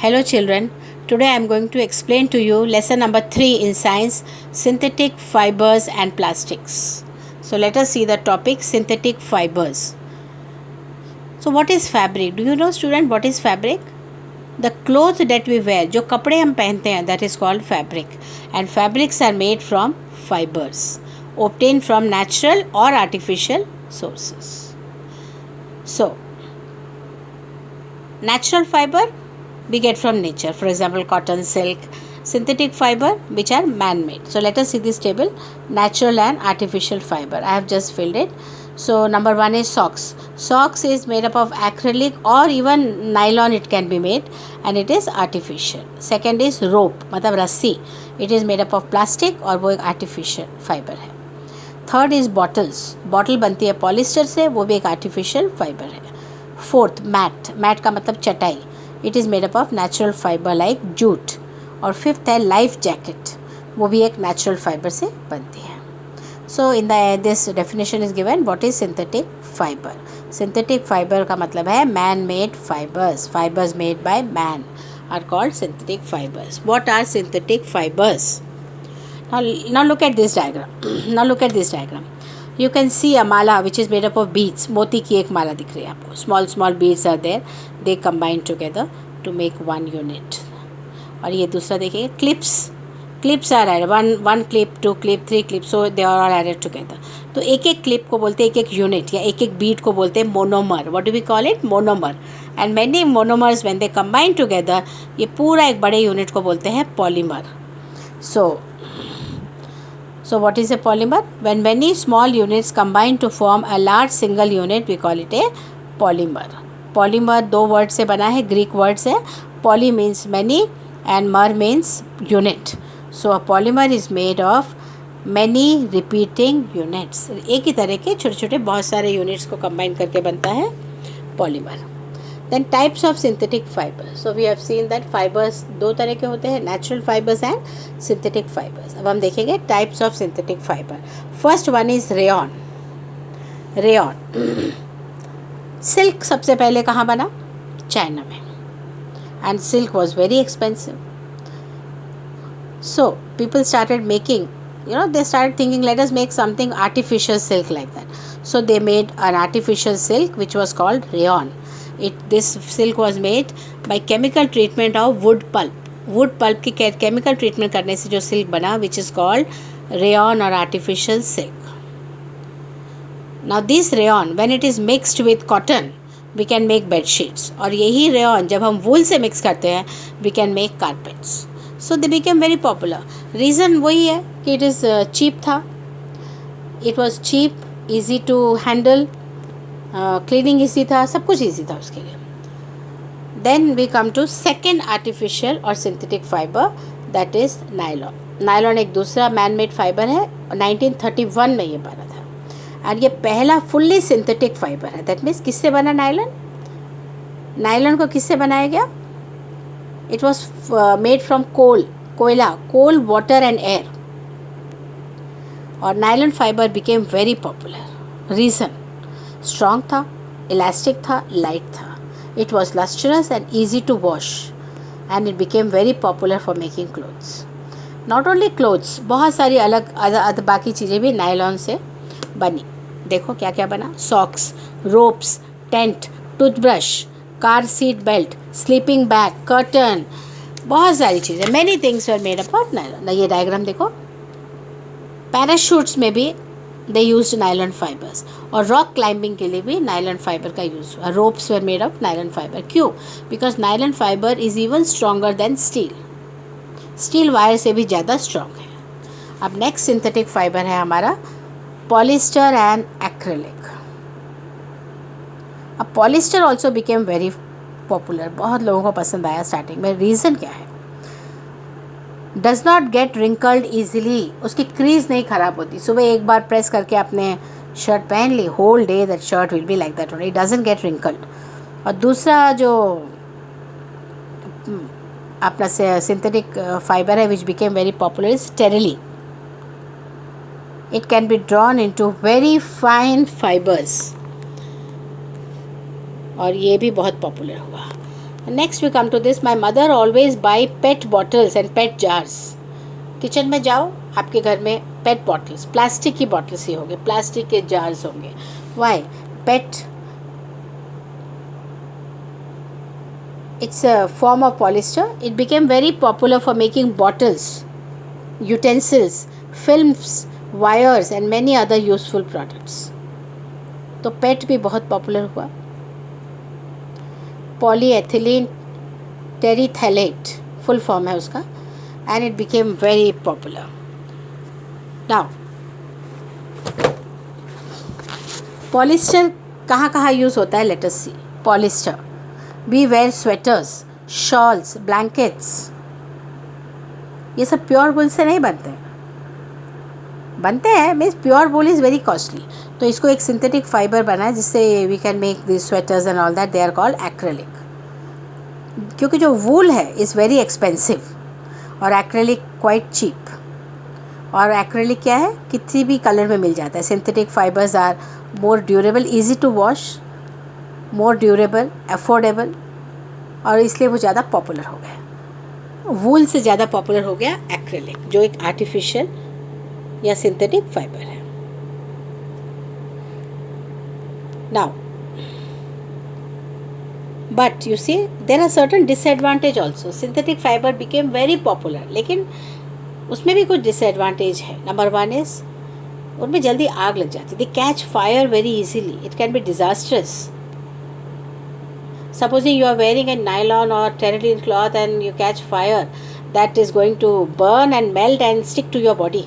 Hello children, today I am going to explain to you lesson number 3 in science, synthetic fibers and plastics. So let us see the topic synthetic fibers. So what is fabric? Do you know student what is fabric? The clothes that we wear, जो कपड़े हम पहनते हैं, that is called fabric. And fabrics are made from fibers obtained from natural or artificial sources. So natural fiber we get from nature, for example cotton, silk. Synthetic fiber which are man-made. So let us see this table, natural and artificial fiber. I have just filled it. So number 1 is socks. Socks is made up of acrylic or even nylon, it can be made, and it is artificial. Second is rope, मतलब रस्सी, it is made up of plastic और वो एक artificial fiber है. Third is bottles, bottle बनती है polyester से, वो भी एक आर्टिफिशियल फाइबर है. फोर्थ मैट, मैट का मतलब चटाई, it is made up of natural fibre like jute. और फिफ्थ है लाइफ जैकेट, वो भी एक नेचुरल फाइबर से बनती है. So in the this definition is given what is synthetic fibre. Synthetic fibre का मतलब है man made fibres, fibres made by man are called synthetic fibres. What are synthetic fibres? Now look at this diagram. Now look at this diagram. You can see a mala which is made up of beads. मोती की एक माला दिख रही है आपको. Small beads are there. They combine together to make one unit. और ये दूसरा देखिए clips. Clips are added. One clip, 2 clip, 3 clips. So they are all added together. तो एक एक clip को बोलते हैं एक एक unit या एक एक bead को बोलते हैं monomer. What do we call it? Monomer. And many monomers when they combine together, ये पूरा एक बड़े unit को बोलते हैं polymer. So what is a polymer? When many small units combine to form a large single unit, we call it a polymer. Polymer 2 word से बना है, Greek word से. Poly means many and mer means unit. So a polymer is made of many repeating units. एक ही तरह के छोटे छोटे बहुत सारे units को combine करके बनता है polymer. Then types of synthetic fibers. So we have seen that fibers 2 तरह के होते हैं, natural fibers and synthetic fibers. अब हम देखेंगे types of synthetic fiber. First one is rayon. Rayon. Silk सबसे पहले कहाँ बना? China में. And silk was very expensive. So people started making, they started thinking let us make something artificial silk like that. So they made an artificial silk which was called rayon. This silk was made by chemical treatment of wood pulp. Wood pulp की chemical treatment करने से जो silk बना which is called rayon or artificial silk. Now this rayon when it is mixed with cotton we can make bed sheets. और यही rayon जब हम wool से mix करते हैं we can make carpets. So they became very popular. Reason वही है कि it is cheap था. It was cheap, easy to handle. Cleaning easy था, सब कुछ ईजी था उसके लिए. Then we come to second artificial और synthetic fibre that is nylon. Nylon एक दूसरा मैन मेड फाइबर है, 1931 में ये बना था और ये पहला फुल्ली सिंथेटिक फाइबर है. दैट मीन्स किससे बना नायलॉन? नायलॉन को किससे बनाया गया? It was made from coal, water and air. और nylon fibre became very popular. Reason strong था, इलास्टिक था, लाइट था. It was lustrous and easy to wash and it became very popular for making clothes. Not only clothes, बहुत सारी अलग बाकी चीज़ें भी नायलॉन से बनी. देखो क्या क्या बना. Socks, ropes, tent, toothbrush, car seat belt, sleeping bag, curtain, बहुत सारी चीज़ें. Many things were made up of nylon. ये डायग्राम देखो. पैराशूट्स में भी दे यूज नायलॉन फाइबर्स और रॉक क्लाइंबिंग के लिए भी नायलॉन फाइबर का यूज़ हुआ. Ropes were made of nylon fibre. क्यों? Because nylon fibre is even stronger than steel. Steel wire से भी ज़्यादा स्ट्रॉन्ग है. अब नेक्स्ट सिंथेटिक फाइबर है हमारा पॉलिस्टर एंड एक्रिलिक. अब polyester also became very popular, बहुत लोगों को पसंद आया स्टार्टिंग में. रीज़न क्या है? Does not gate wrinkled easily, उसकी क्रीज नहीं ख़राब होती. सुबह एक बार प्रेस करके आपने शर्ट पहन ली, whole day that shirt will be like that only, it doesn't get wrinkled. और दूसरा जो अपना सिंथेटिक फाइबर है which became very popular is terylene. It can be drawn into very fine fibres और ये भी बहुत पॉपुलर हुआ. Next we come to this, my mother always buy PET bottles and PET jars. Kitchen में जाओ, आपके घर में पेट बॉटल्स, प्लास्टिक की बॉटल्स ही होंगे, प्लास्टिक के जार्स होंगे. Why? PET, it's a form of polyester. It became very popular for making bottles, utensils, films, wires and many other useful products. तो पेट भी बहुत पॉपुलर हुआ. पॉलीएथिलीन टेरिथैलेट फुल फॉर्म है उसका, and it became very popular. Now polyester कहाँ कहाँ use होता है? Let us see. Polyester, we wear sweaters, shawls, blankets. ये सब प्योर वूल से नहीं बनते हैं. बनते हैं means pure wool is very costly. तो इसको एक सिंथेटिक फाइबर बना है जिससे we can make this sweaters and all that. They are called acrylic. क्योंकि जो वूल है इज़ वेरी एक्सपेंसिव और एक्रेलिक क्वाइट चीप. और एक्रेलिक क्या है? किसी भी कलर में मिल जाता है. Synthetic fibres are more durable, easy to wash, more durable, affordable, और इसलिए वो ज़्यादा पॉपुलर हो गया. वूल से ज़्यादा पॉपुलर हो गया एक्रेलिक, जो एक आर्टिफिशियल या सिंथेटिक फाइबर है. Now but you see there are certain disadvantage also. Synthetic fibre became very popular, लेकिन उसमें भी कुछ डिसएडवांटेज है. नंबर वन इज़ उनमें जल्दी आग लग जाती है. They catch fire very easily. It can be disastrous. Supposing you are wearing a nylon or terylene cloth and you catch fire, that is going to burn and melt and stick to your body.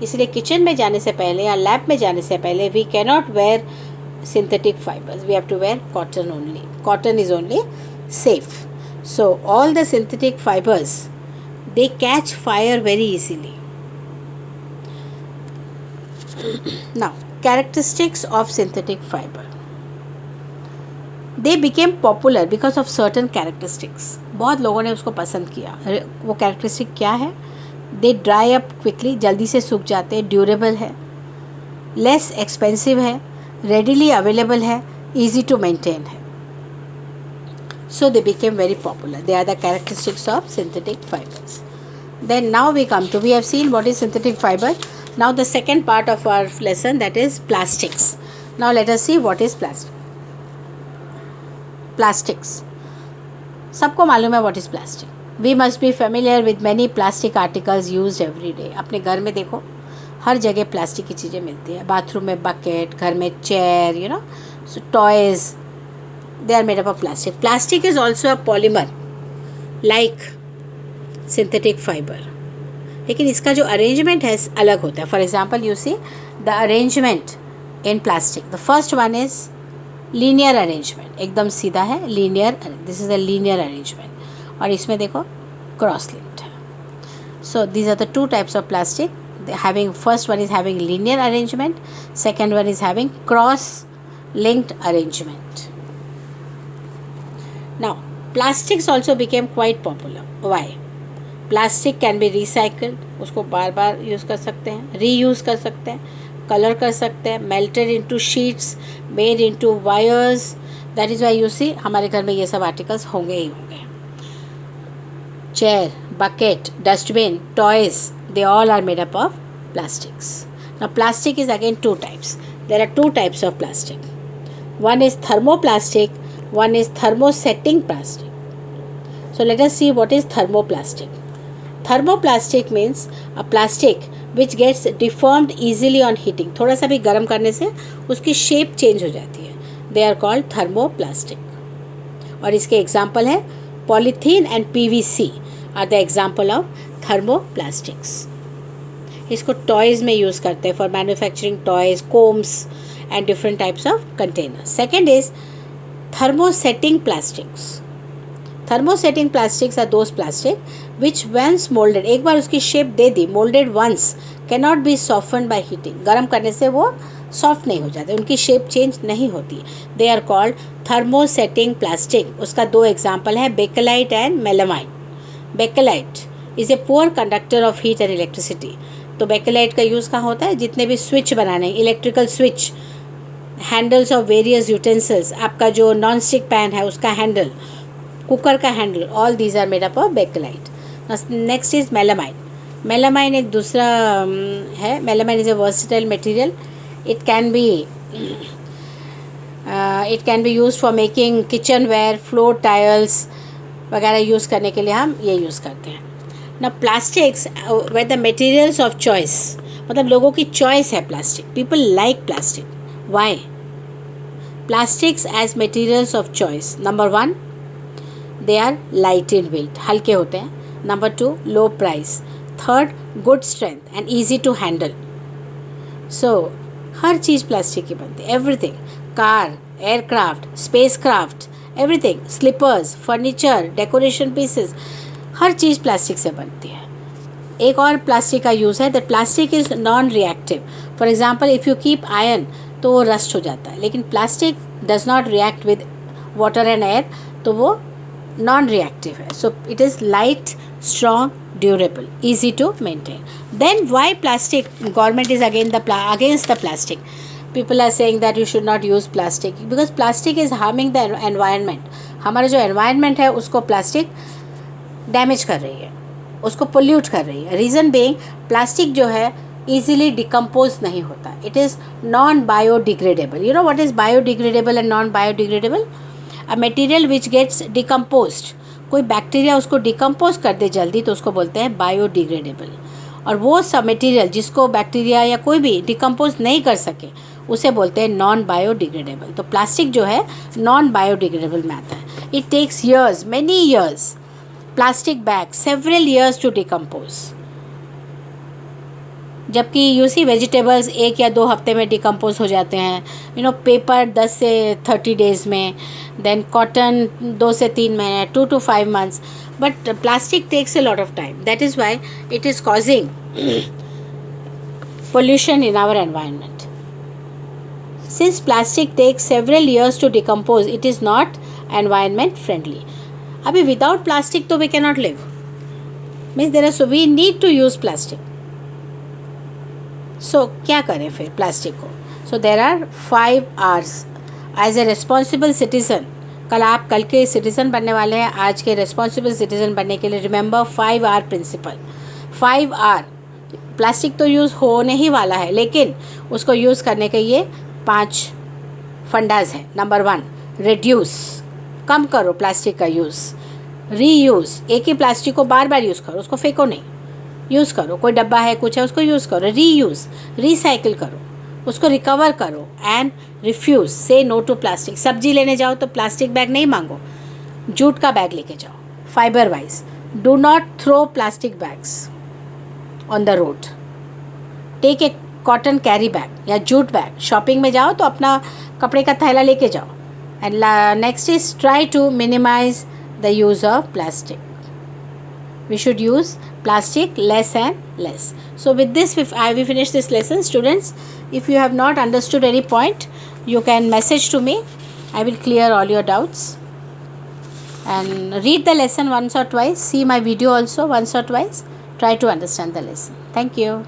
इसलिए kitchen में जाने से पहले या lab में जाने से पहले we cannot wear synthetic fibers. We have to wear cotton only. Cotton is only safe. So all the synthetic fibers, they catch fire very easily. Now, characteristics of synthetic fiber. They became popular because of certain characteristics. बहुत लोगों ने उसको पसंद किया. वो characteristic क्या है? दे dry up quickly, जल्दी से सूख जाते हैं, ड्यूरेबल है, लेस एक्सपेंसिव है, रेडिली अवेलेबल है, ईजी टू मेंटेन है. So they became very popular. They are the characteristics of synthetic fibres. Then now we come to, we have seen what is synthetic fiber. Now the second part of our lesson, that is plastics. Now let us see what is plastic. Plastics. सबको मालूम है what is plastic. We must be familiar with many plastic articles used every day. अपने घर में देखो, हर जगह plastic की चीज़ें मिलती है. बाथरूम में बकेट, घर में chair, you know, so toys, they are made up of plastic. Plastic is also a polymer like synthetic fiber. लेकिन इसका जो अरेंजमेंट है अलग होता है. For example you see the arrangement in plastic. The first one is linear arrangement. एकदम सीधा है, linear. This is a linear arrangement. और इसमें देखो क्रॉस लिंक्ड है. So these are the two types of plastic. Having first one is having linear arrangement, second one is having cross linked arrangement. Now plastics also became quite popular. Why? Plastic can be recycled. उसको बार बार use कर सकते हैं, reuse कर सकते हैं, colour कर सकते हैं, melted into sheets, made into wires. That is why you see हमारे घर में ये सब आर्टिकल्स होंगे ही होंगे. Chair, bucket, dustbin, toys, they all are made up of plastics. Now plastic is again two types. There are two types of plastic. One is thermoplastic, one is thermosetting plastic. So let us see what is thermoplastic. Thermoplastic means a plastic which gets deformed easily on heating. थोड़ा सा भी गर्म करने से उसकी shape change हो जाती है. They are called thermoplastic. और इसके एग्जाम्पल है polythene and PVC are the example of thermoplastics. इसको टॉयज़ में यूज़ करते हैं for manufacturing toys, combs and different types of containers. Second is thermosetting plastics. Thermosetting plastics are those plastic which once molded, एक बार उसकी shape they the, molded once, cannot be softened by heating. गर्म करने से वो soft नहीं हो जाते, उनकी शेप चेंज नहीं होती. They are called thermosetting plastic. उसका दो एग्जाम्पल है Bakelite and melamine. Bakelite is a poor conductor of heat and electricity. तो बेकेलाइट का यूज़ कहाँ होता है? जितने भी स्विच बनाने, electrical switch, handles of various utensils, आपका जो नॉन स्टिक पैन है उसका हैंडल, कुकर का handle, all these are made up of Bakelite. Next is melamine. Melamine एक दूसरा है. Melamine is a versatile material. It can be use for making kitchen where, floor tiles वगैरह use करने के लिए हम ये यूज़ करते हैं. ना plastics were the materials of choice, मतलब लोगों की चॉइस है plastic. People like plastic. Why? Plastics as materials of choice. Number 1, they are light in weight, हल्के होते हैं. Number 2, low price. Third, good strength and easy to handle. So हर चीज़ plastic की बनती है. Everything, car, aircraft, space craft, everything, slippers, furniture, decoration pieces, हर चीज़ plastic से बनती है. एक और प्लास्टिक का यूज़ है that plastic is non reactive. For example if you keep iron तो वो रस्ट हो जाता है, लेकिन plastic does not react with water and air, तो वो नॉन रिएक्टिव है. So it is light, strong, durable, easy to maintain. Then why plastic? Government is against the plastic. People are saying that you should not use plastic because plastic is harming the environment. हमारा जो environment है उसको plastic damage कर रही है, उसको pollute कर रही है. रीज़न बीइंग प्लास्टिक जो है ईजिली डिकम्पोज नहीं होता. It is non biodegradable. You know what is biodegradable and non biodegradable? A material which gets decomposed. कोई बैक्टीरिया उसको डिकम्पोज कर दे जल्दी तो उसको बोलते हैं बायोडिग्रेडेबल. और वो सब मटेरियल जिसको बैक्टीरिया या कोई भी डिकम्पोज नहीं कर सके उसे बोलते हैं नॉन बायोडिग्रेडेबल. तो प्लास्टिक जो है नॉन बायोडिग्रेडेबल में आता है. It takes years, many years, plastic bag several years to decompose. जबकि यू सी वेजिटेबल्स 1 या 2 हफ्ते में डिकम्पोज हो जाते हैं. यू नो पेपर 10 से 30 डेज़ में, देन कॉटन 2 से 3 महीने, 2 to 5 months. बट प्लास्टिक टेक्स a lot of time. That is why it is causing pollution in our environment. Since plastic takes several years to decompose, it is not environment friendly. अभी without plastic तो we cannot live. Means there so we need to use plastic. So क्या करें फिर plastic को? So there are 5 R's as a responsible citizen. कल के citizen बनने वाले हैं. आज के रिस्पॉन्सिबल सिटीज़न बनने के लिए रिमेंबर 5 R प्रिंसिपल. 5 R. प्लास्टिक तो यूज़ होने ही वाला है, लेकिन उसको यूज़ करने के ये 5 फंडाज हैं. नंबर 1, रिड्यूस, कम करो प्लास्टिक का यूज़. रीयूज़, एक ही प्लास्टिक को बार बार यूज़ करो, उसको फेंको नहीं, यूज़ करो. कोई डब्बा है, कुछ है, उसको यूज़ करो. रीयूज़, रिसाइकिल करो, उसको रिकवर करो. एंड रिफ्यूज़, से नो टू प्लास्टिक. सब्जी लेने जाओ तो प्लास्टिक बैग नहीं मांगो, जूट का बैग लेके जाओ. Fibre wise, do not throw plastic bags on the road. Take a cotton carry bag या जूट बैग. शॉपिंग में जाओ तो अपना कपड़े का थैला लेके जाओ. And next is try to minimize the use of plastic. We should use plastic less and less. So with this, we finish this lesson, students. If you have not understood any point, you can message to me. I will clear all your doubts. And read the lesson once or twice. See my video also once or twice. Try to understand the lesson. Thank you.